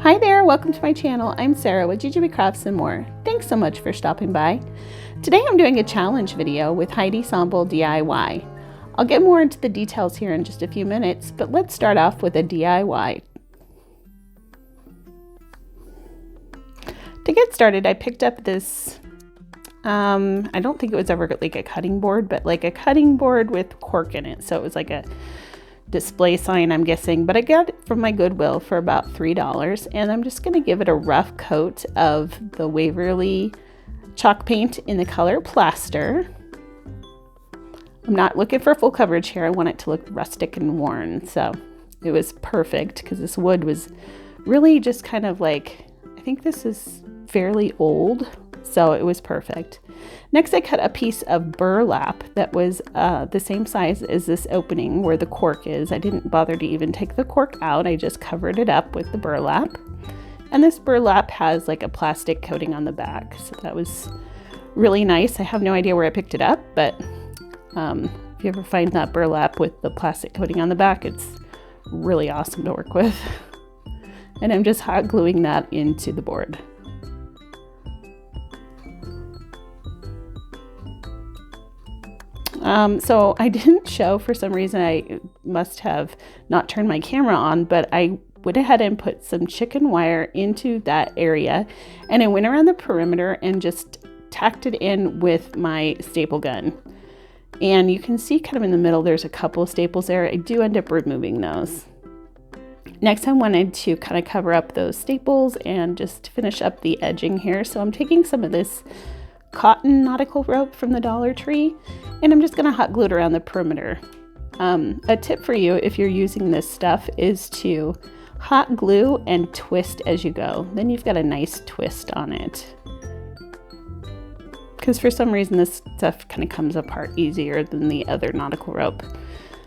Hi there, welcome to my channel. I'm Sarah with Jujube Crafts and More. Thanks so much for stopping by. Today I'm doing a challenge video with Heidi Sonboul DIY. I'll get more into the details here in just a few minutes, but let's start off with a DIY. To get started, I picked up this, I don't think it was ever like a cutting board, but like a cutting board with cork in it. So it was like a display sign, I'm guessing, but I got it from my Goodwill for about $3, and I'm just going to give it a rough coat of the Waverly chalk paint in the color Plaster. I'm not looking for full coverage here. I want it to look rustic and worn, so it was perfect because this wood was really just kind of like, I think this is fairly old, so it was perfect. Next, I cut a piece of burlap that was the same size as this opening where the cork is. I didn't bother to even take the cork out. I just covered it up with the burlap. And this burlap has like a plastic coating on the back. So that was really nice. I have no idea where I picked it up, but if you ever find that burlap with the plastic coating on the back, it's really awesome to work with. And I'm just hot gluing that into the board. So I didn't show, for some reason. I must have not turned my camera on, but I went ahead and put some chicken wire into that area, and I went around the perimeter and just tacked it in with my staple gun. And you can see kind of in the middle there's a couple of staples there. I do end up removing those. Next, I wanted to kind of cover up those staples and just finish up the edging here. So I'm taking some of this cotton nautical rope from the Dollar Tree, and I'm just going to hot glue it around the perimeter. A tip for you if you're using this stuff is to hot glue and twist as you go. Then you've got a nice twist on it. Because for some reason this stuff kind of comes apart easier than the other nautical rope.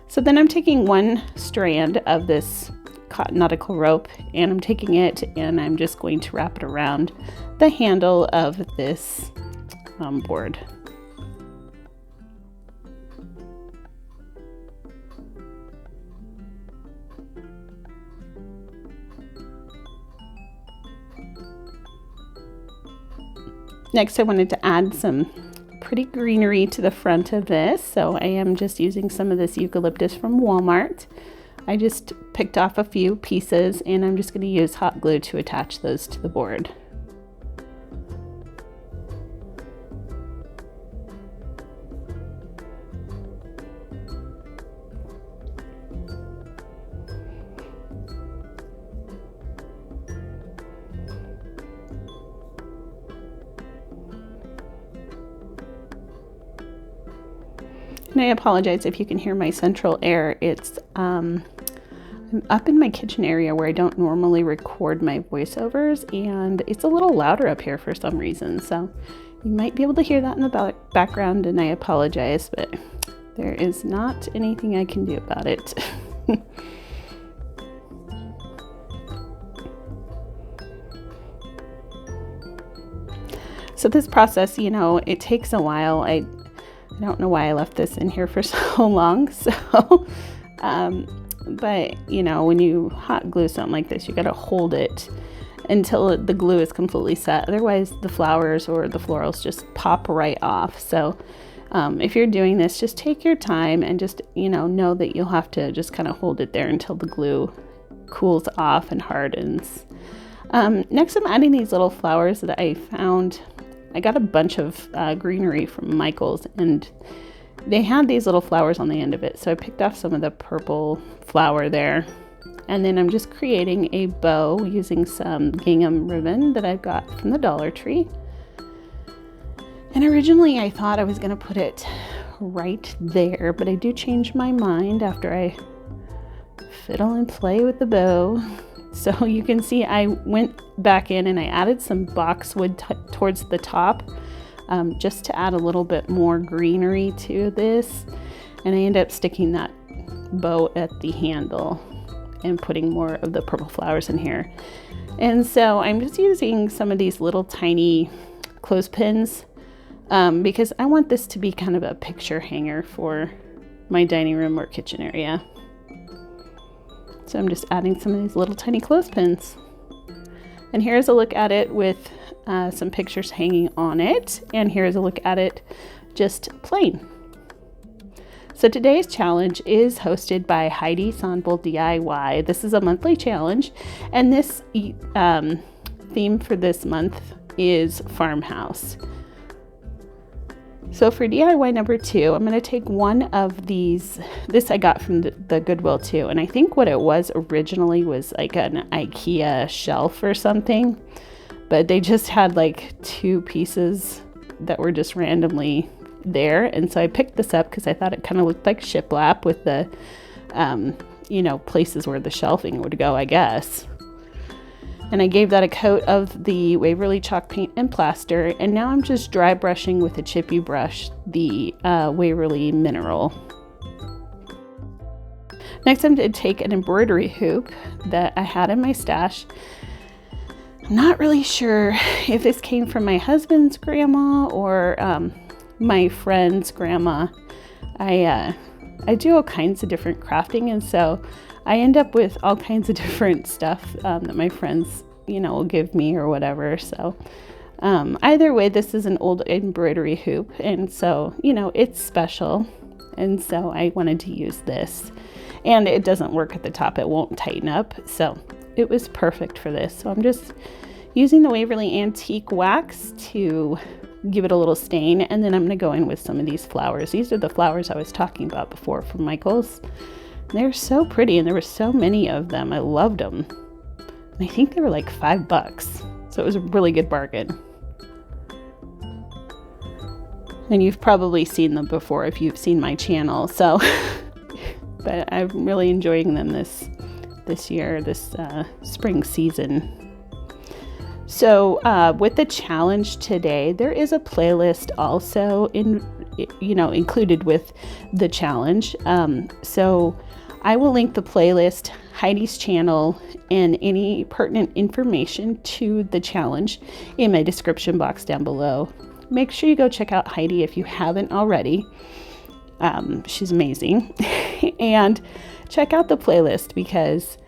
So then I'm taking one strand of this cotton nautical rope, and I'm taking it and I'm just going to wrap it around the handle of this board. Next, I wanted to add some pretty greenery to the front of this, so I am just using some of this eucalyptus from Walmart. I just picked off a few pieces, and I'm just going to use hot glue to attach those to the board. And I apologize if you can hear my central air. It's I'm up in my kitchen area where I don't normally record my voiceovers, and it's a little louder up here for some reason. So you might be able to hear that in the background, and I apologize, but there is not anything I can do about it. So this process, you know, it takes a while. I don't know why I left this in here for so long. So, but you know, when you hot glue something like this, you got to hold it until the glue is completely set. Otherwise, the flowers or the florals just pop right off. So, if you're doing this, just take your time and just, you know that you'll have to just kind of hold it there until the glue cools off and hardens. Next, I'm adding these little flowers that I found. I got a bunch of greenery from Michael's, and they had these little flowers on the end of it. So I picked off some of the purple flower there. And then I'm just creating a bow using some gingham ribbon that I got from the Dollar Tree. And originally I thought I was going to put it right there, but I do change my mind after I fiddle and play with the bow. So you can see I went back in and I added some boxwood towards the top, just to add a little bit more greenery to this. And I ended up sticking that bow at the handle and putting more of the purple flowers in here. And so I'm just using some of these little tiny clothespins because I want this to be kind of a picture hanger for my dining room or kitchen area. So I'm just adding some of these little tiny clothespins. And here's a look at it with some pictures hanging on it. And here's a look at it just plain. So today's challenge is hosted by Heidi Sonboul DIY. This is a monthly challenge, and this theme for this month is farmhouse. So for DIY number 2, I'm going to take one of these. This I got from the Goodwill too, and I think what it was originally was like an IKEA shelf or something, but they just had like 2 pieces that were just randomly there, and so I picked this up because I thought it kind of looked like shiplap with the places where the shelving would go, I guess. And I gave that a coat of the Waverly chalk paint and plaster, and now I'm just dry brushing with a chippy brush the Waverly mineral. Next, I'm going to take an embroidery hoop that I had in my stash. I'm not really sure if this came from my husband's grandma or my friend's grandma. I do all kinds of different crafting, and so I end up with all kinds of different stuff that my friends, will give me or whatever. So either way, this is an old embroidery hoop, and so, it's special. And so I wanted to use this. And it doesn't work at the top. It won't tighten up. So it was perfect for this. So I'm just using the Waverly Antique Wax to give it a little stain. And then I'm going to go in with some of these flowers. These are the flowers I was talking about before from Michael's. They're so pretty, and there were so many of them. I loved them. And I think they were like $5. So it was a really good bargain. And you've probably seen them before if you've seen my channel. So, but I'm really enjoying them this year, this spring season. So with the challenge today, there is a playlist also included with the challenge. So I will link the playlist, Heidi's channel, and any pertinent information to the challenge in my description box down below. Make sure you go check out Heidi if you haven't already. She's amazing. And check out the playlist because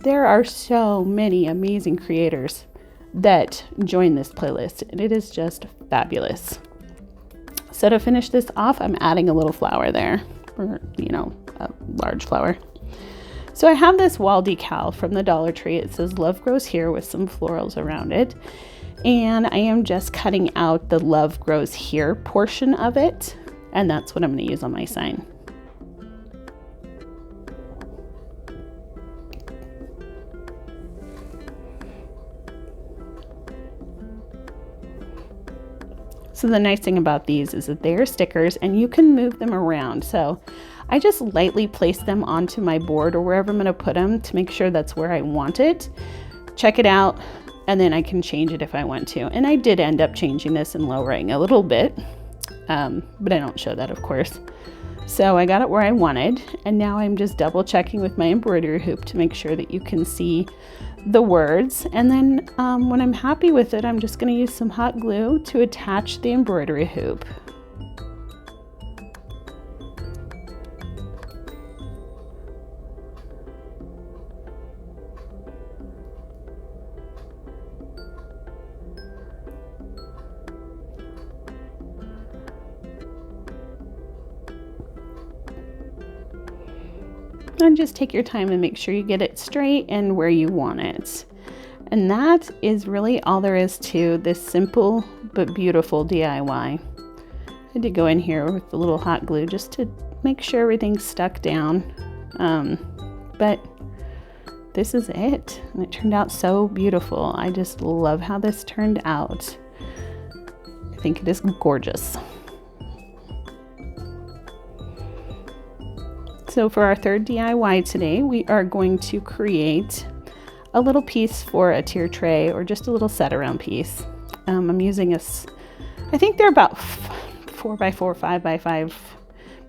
there are so many amazing creators that join this playlist, and it is just fabulous. So to finish this off, I'm adding a little flower there, or a large flower. So I have this wall decal from the Dollar Tree. It says "Love Grows Here" with some florals around it, and I am just cutting out the "Love Grows Here" portion of it, and that's what I'm going to use on my sign. So the nice thing about these is that they are stickers and you can move them around. So I just lightly place them onto my board or wherever I'm going to put them to make sure that's where I want it. Check it out, and then I can change it if I want to. And I did end up changing this and lowering a little bit, but I don't show that, of course. So I got it where I wanted, and now I'm just double checking with my embroidery hoop to make sure that you can see the words. And then when I'm happy with it, I'm just going to use some hot glue to attach the embroidery hoop. And just take your time and make sure you get it straight and where you want it. And that is really all there is to this simple but beautiful DIY. I had to go in here with a little hot glue just to make sure everything's stuck down. But this is it. And it turned out so beautiful. I just love how this turned out. I think it is gorgeous. So for our third DIY today, we are going to create a little piece for a tier tray or just a little set around piece. I'm using I think they're about 4x4, 5x5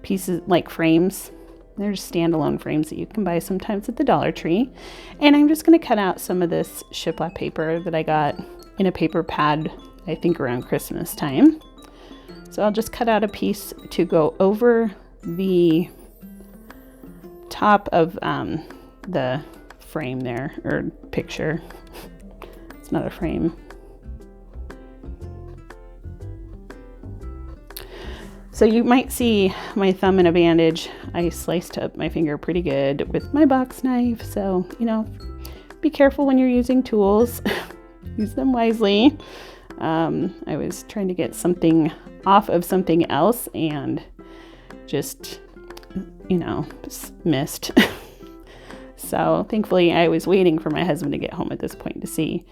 pieces, like frames. They're just standalone frames that you can buy sometimes at the Dollar Tree. And I'm just going to cut out some of this shiplap paper that I got in a paper pad, I think around Christmas time. So I'll just cut out a piece to go over the top of the frame there, or picture. It's not a frame. So you might see my thumb in a bandage. I sliced up my finger pretty good with my box knife. So, you know, be careful when you're using tools. Use them wisely. I was trying to get something off of something else and just, you know, just missed. So thankfully I was waiting for my husband to get home at this point to see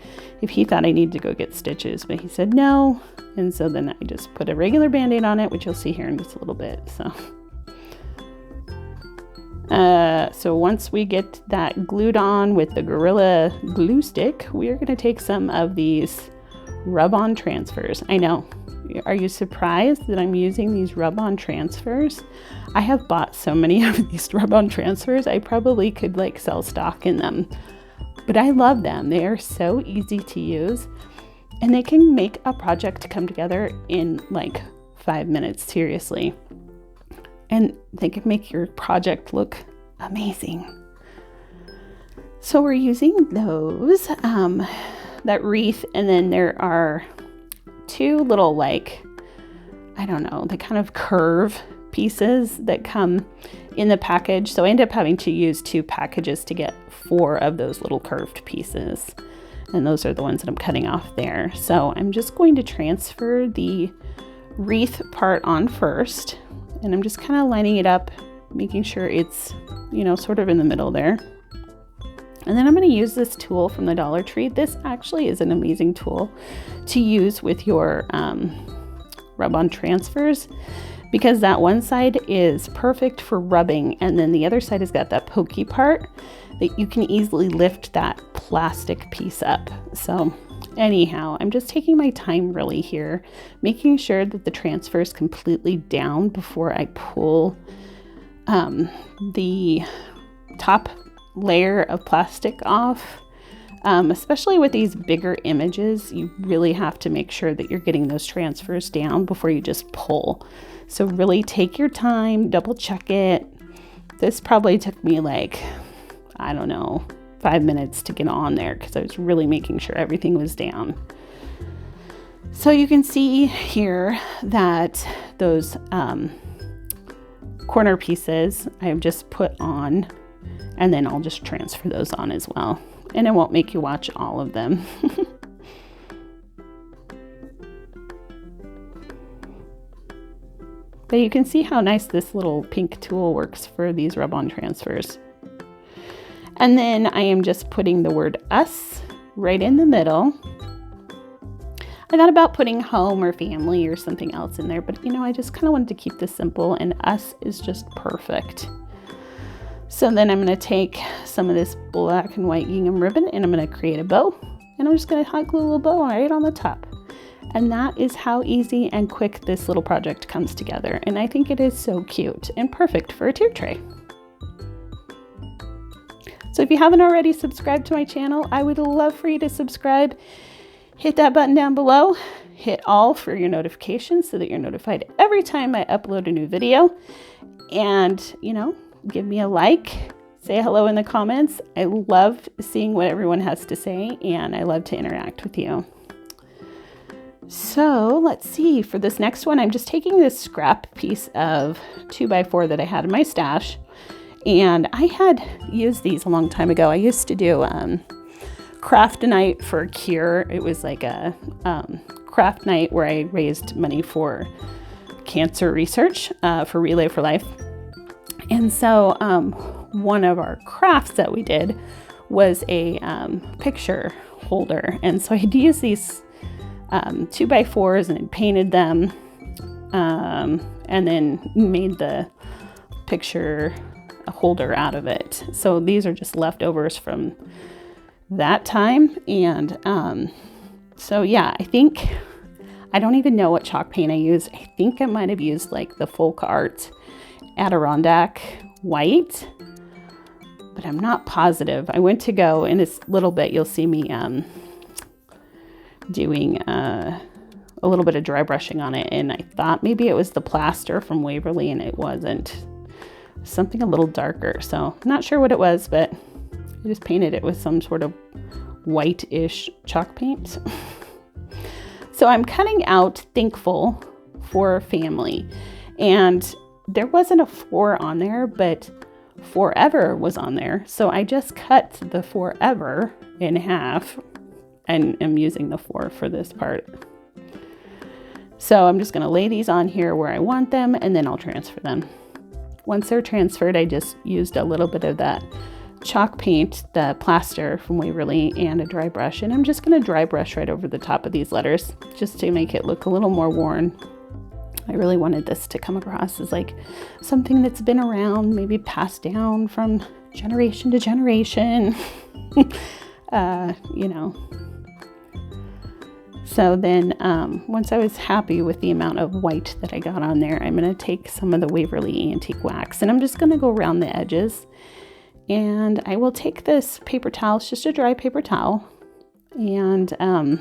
if he thought I needed to go get stitches, but he said no. And so then I just put a regular Band-Aid on it, which you'll see here in just a little bit. So once we get that glued on with the Gorilla glue stick, we are going to take some of these rub-on transfers. I know. Are you surprised that I'm using these rub-on transfers? I have bought so many of these rub-on transfers. I probably could like sell stock in them, but I love them. They are so easy to use and they can make a project come together in like 5 minutes, seriously. And they can make your project look amazing. So we're using those, that wreath, and then there are two little, like, I don't know, they kind of curve pieces that come in the package. So I end up having to use 2 packages to get 4 of those little curved pieces. And those are the ones that I'm cutting off there. So I'm just going to transfer the wreath part on first. And I'm just kind of lining it up, making sure it's, you know, sort of in the middle there. And then I'm going to use this tool from the Dollar Tree. This actually is an amazing tool to use with your rub-on transfers, because that one side is perfect for rubbing, and then the other side has got that pokey part that you can easily lift that plastic piece up. So anyhow, I'm just taking my time really here, making sure that the transfer is completely down before I pull the top layer of plastic off. Especially with these bigger images, you really have to make sure that you're getting those transfers down before you just pull. So really take your time, double check it. This probably took me like, I don't know, 5 minutes to get on there because I was really making sure everything was down. So you can see here that those corner pieces I've just put on, and then I'll just transfer those on as well. And it won't make you watch all of them. But you can see how nice this little pink tool works for these rub-on transfers. And then I am just putting the word us right in the middle. I thought about putting home or family or something else in there, but you know, I just kind of wanted to keep this simple, and us is just perfect. So then I'm going to take some of this black and white gingham ribbon and I'm going to create a bow, and I'm just going to hot glue a little bow right on the top. And that is how easy and quick this little project comes together. And I think it is so cute and perfect for a tier tray. So if you haven't already subscribed to my channel, I would love for you to subscribe. Hit that button down below. Hit all for your notifications so that you're notified every time I upload a new video. And, you know, give me a like, say hello in the comments. I love seeing what everyone has to say, and I love to interact with you. So let's see, for this next one, I'm just taking this scrap piece of 2x4 that I had in my stash, and I had used these a long time ago. I used to do craft night for Cure. It was like a craft night where I raised money for cancer research for Relay for Life. And so one of our crafts that we did was a picture holder. And so I had used these 2x4s and painted them and then made the picture holder out of it. So these are just leftovers from that time. And so yeah, I don't even know what chalk paint I used. I think I might have used like the Folk Art Adirondack white, but I'm not positive. I went to go in a little bit, you'll see me doing a little bit of dry brushing on it, and I thought maybe it was the plaster from Waverly, and it wasn't. Something a little darker, so I'm not sure what it was, but I just painted it with some sort of white-ish chalk paint. So I'm cutting out Thankful for Family, and there wasn't a 4 on there, but Forever was on there. So I just cut the Forever in half and am using the 4 for this part. So I'm just going to lay these on here where I want them, and then I'll transfer them. Once they're transferred, I just used a little bit of that chalk paint, the plaster from Waverly, and a dry brush. And I'm just going to dry brush right over the top of these letters just to make it look a little more worn. I really wanted this to come across as like something that's been around, maybe passed down from generation to generation, you know. So then once I was happy with the amount of white that I got on there, I'm going to take some of the Waverly Antique Wax, and I'm just going to go around the edges. And I will take this paper towel, it's just a dry paper towel, and I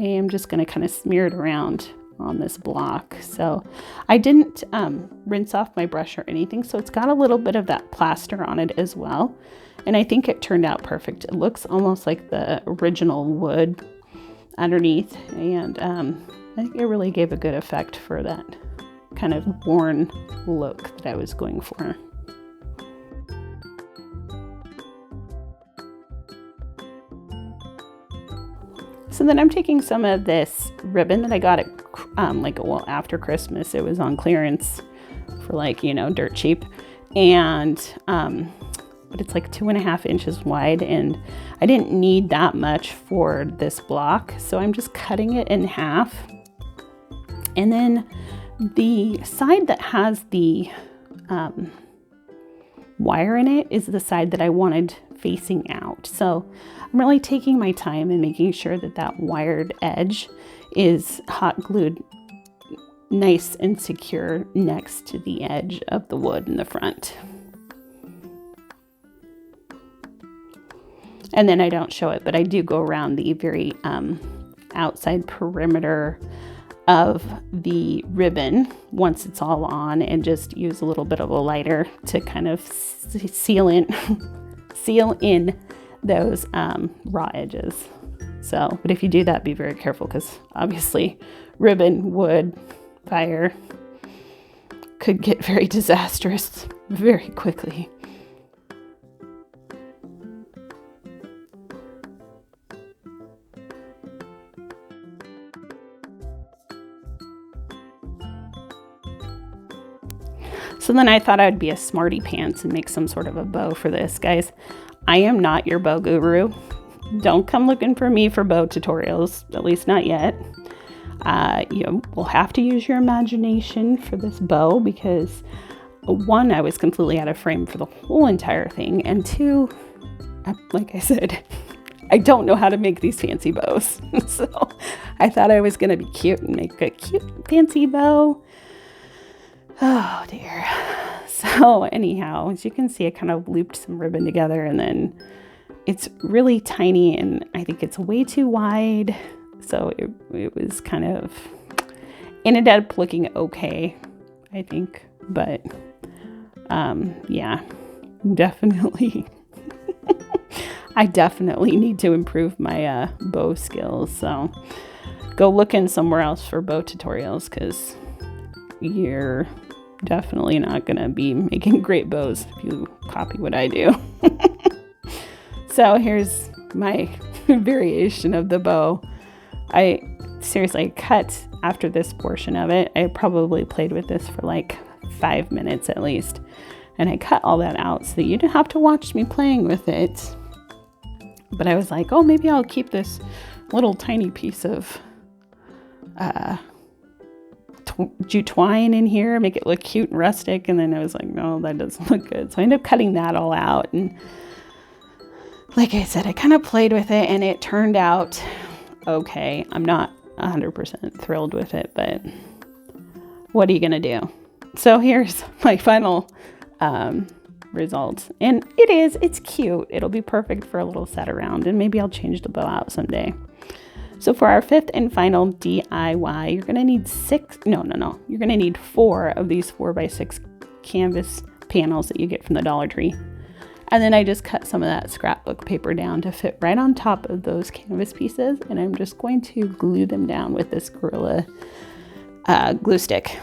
am just going to kind of smear it around on this block. So I didn't rinse off my brush or anything, so it's got a little bit of that plaster on it as well. And I think it turned out perfect. It looks almost like the original wood underneath, and I think it really gave a good effect for that kind of worn look that I was going for. So then I'm taking some of this ribbon that I got at after Christmas. It was on clearance for like, you know, dirt cheap, and but it's like 2.5 inches wide, and I didn't need that much for this block, so I'm just cutting it in half. And then the side that has the wire in it is the side that I wanted facing out. So I'm really taking my time and making sure that that wired edge is hot glued nice and secure next to the edge of the wood in the front. And then I don't show it, but I do go around the very outside perimeter of the ribbon once it's all on, and just use a little bit of a lighter to kind of seal in those raw edges. So, but if you do that, be very careful, because obviously ribbon, wood, fire could get very disastrous very quickly. So then I thought I'd be a smarty pants and make some sort of a bow for this. Guys, I am not your bow guru. Don't come looking for me for bow tutorials, at least not yet. You will have to use your imagination for this bow, because 1, I was completely out of frame for the whole entire thing, and 2, like I said, I don't know how to make these fancy bows. So I thought I was going to be cute and make a cute fancy bow. Oh dear. So anyhow, as you can see, I kind of looped some ribbon together, and then it's really tiny, and I think it's way too wide. So it was kind of, ended up looking okay, I think. But yeah, definitely. I definitely need to improve my bow skills. So go looking somewhere else for bow tutorials, because you're definitely not going to be making great bows if you copy what I do. So here's my variation of the bow. I seriously cut after this portion of it. I probably played with this for like 5 minutes at least. And I cut all that out so that you didn't have to watch me playing with it. But I was like, oh, maybe I'll keep this little tiny piece of jute twine in here, make it look cute and rustic. And then I was like, no, that doesn't look good. So I ended up cutting that all out. And like I said, I kind of played with it, and it turned out okay. I'm not 100% thrilled with it, but what are you gonna do? So here's my final result. And it's cute. It'll be perfect for a little set around, and maybe I'll change the bow out someday. So for our 5th and final DIY, you're gonna need you're gonna need 4 of these 4x6 canvas panels that you get from the Dollar Tree. And then I just cut some of that scrapbook paper down to fit right on top of those canvas pieces. And I'm just going to glue them down with this Gorilla glue stick.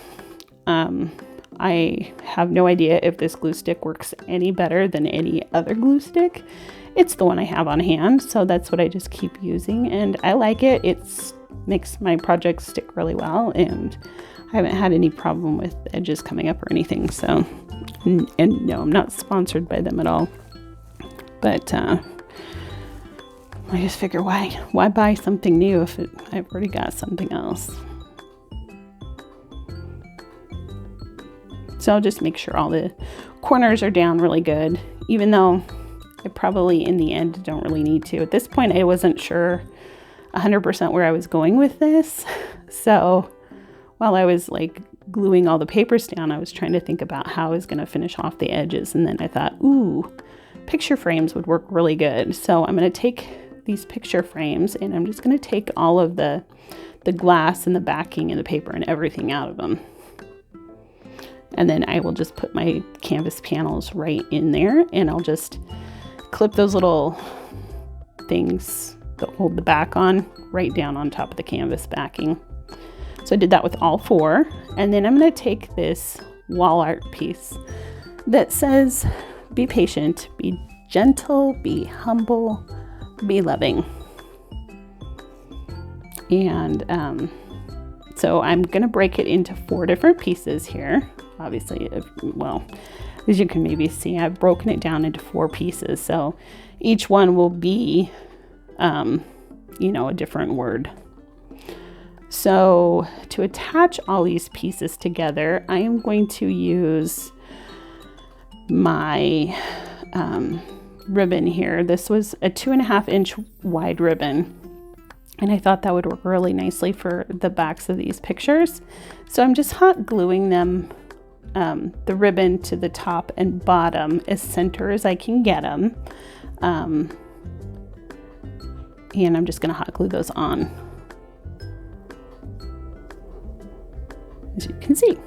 I have no idea if this glue stick works any better than any other glue stick. It's the one I have on hand, so that's what I just keep using, and I like it. It makes my projects stick really well, and I haven't had any problem with edges coming up or anything. So, and no, I'm not sponsored by them at all, but I just figure why buy something new if I've already got something else. So I'll just make sure all the corners are down really good, even though I probably in the end don't really need to. At this point, I wasn't sure 100% where I was going with this. So while I was like gluing all the papers down, I was trying to think about how I was going to finish off the edges. And then I thought, ooh, picture frames would work really good. So I'm going to take these picture frames and I'm just going to take all of the glass and the backing and the paper and everything out of them. And then I will just put my canvas panels right in there, and I'll just clip those little things that hold the back on right down on top of the canvas backing. So I did that with all four. And then I'm going to take this wall art piece that says, be patient, be gentle, be humble, be loving. And so I'm going to break it into 4 different pieces here. Obviously, well, as you can maybe see, I've broken it down into 4 pieces. So each one will be, you know, a different word. So to attach all these pieces together, I am going to use my ribbon here. This was a 2.5-inch wide ribbon. And I thought that would work really nicely for the backs of these pictures. So I'm just hot gluing them, the ribbon to the top and bottom as center as I can get them. And I'm just gonna hot glue those on, as you can see.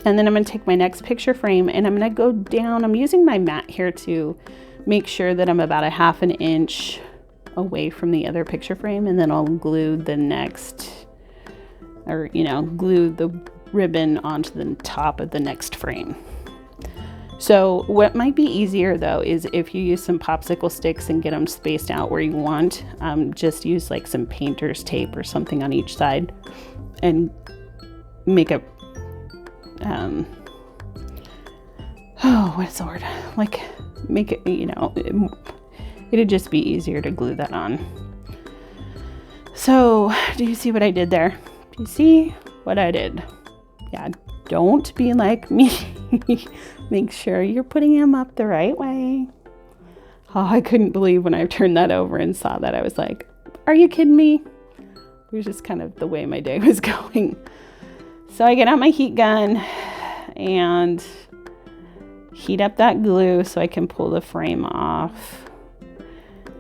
And then I'm gonna take my next picture frame and I'm gonna go down. I'm using my mat here to make sure that I'm about a 1/2 inch away from the other picture frame, and then I'll glue the next, or you know, glue the ribbon onto the top of the next frame. So what might be easier though is if you use some popsicle sticks and get them spaced out where you want, just use like some painter's tape or something on each side and make a what's the word, like make it, you know, it'd just be easier to glue that on. So do you see what I did there? Do you see what I did? Yeah, don't be like me. Make sure you're putting them up the right way. Oh, I couldn't believe when I turned that over and saw that. I was like, are you kidding me? It was just kind of the way my day was going. So I get out my heat gun and heat up that glue so I can pull the frame off.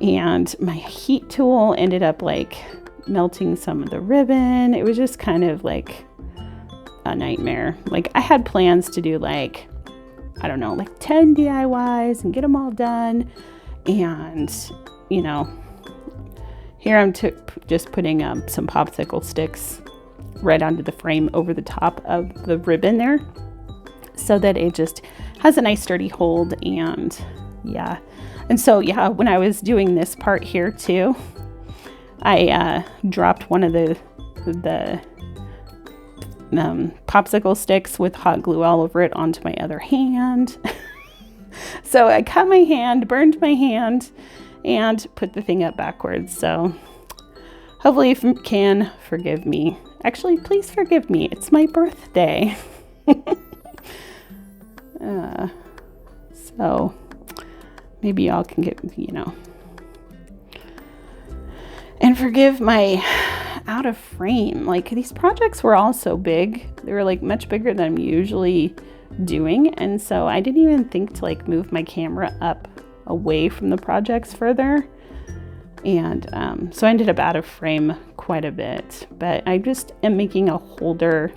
And my heat tool ended up like melting some of the ribbon. It was just kind of like a nightmare. Like I had plans to do like, I don't know, like 10 DIYs and get them all done. And, you know, here I'm just putting some popsicle sticks right onto the frame over the top of the ribbon there so that it just has a nice sturdy hold. And yeah. And so, yeah, when I was doing this part here too, I dropped one of the popsicle sticks with hot glue all over it onto my other hand. So I cut my hand, burned my hand, and put the thing up backwards. So hopefully you can forgive me. Actually, please forgive me. It's my birthday. So maybe y'all can get, you know, and forgive my out of frame. Like these projects were all so big. They were like much bigger than I'm usually doing. And so I didn't even think to like move my camera up away from the projects further. And so I ended up out of frame quite a bit, but I just am making a holder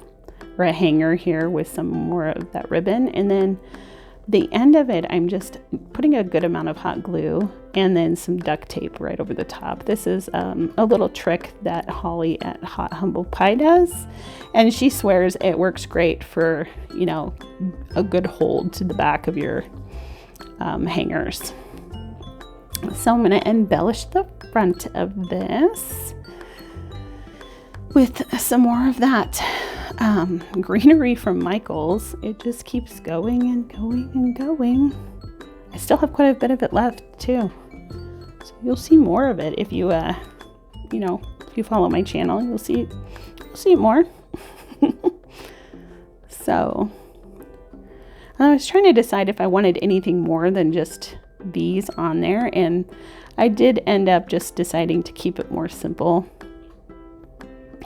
or a hanger here with some more of that ribbon. And then the end of it, I'm just putting a good amount of hot glue and then some duct tape right over the top. This is a little trick that Holly at Hot Humble Pie does, and she swears it works great for, you know, a good hold to the back of your hangers. So I'm going to embellish the front of this with some more of that greenery from Michael's. It just keeps going and going and going. I still have quite a bit of it left too, so you'll see more of it if you you know, if you follow my channel. You'll see it more. So I was trying to decide if I wanted anything more than just these on there, and I did end up just deciding to keep it more simple.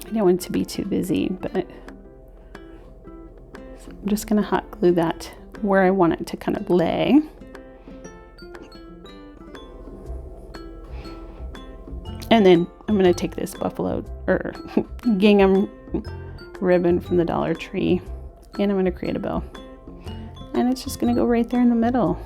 I don't want it to be too busy, but so I'm just going to hot glue that where I want it to kind of lay. And then I'm going to take this buffalo or gingham ribbon from the Dollar Tree, and I'm going to create a bow. And it's just going to go right there in the middle.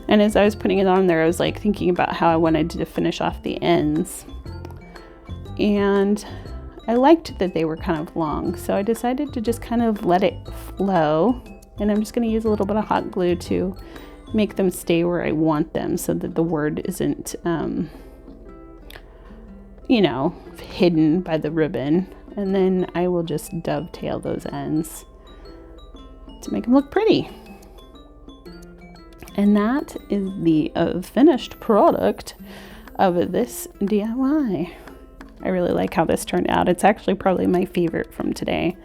And as I was putting it on there, I was like thinking about how I wanted to finish off the ends. And I liked that they were kind of long, so I decided to just kind of let it flow. And I'm just going to use a little bit of hot glue to make them stay where I want them, so that the word isn't, you know, hidden by the ribbon. And then I will just dovetail those ends to make them look pretty. And that is the finished product of this DIY. I really like how this turned out. It's actually probably my favorite from today.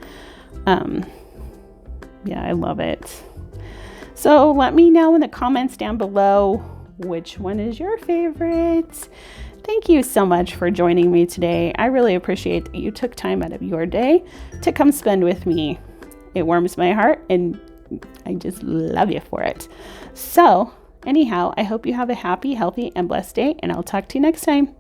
Yeah, I love it. So let me know in the comments down below which one is your favorite. Thank you so much for joining me today. I really appreciate that you took time out of your day to come spend with me. It warms my heart, and I just love you for it. So anyhow, I hope you have a happy, healthy, and blessed day, and I'll talk to you next time.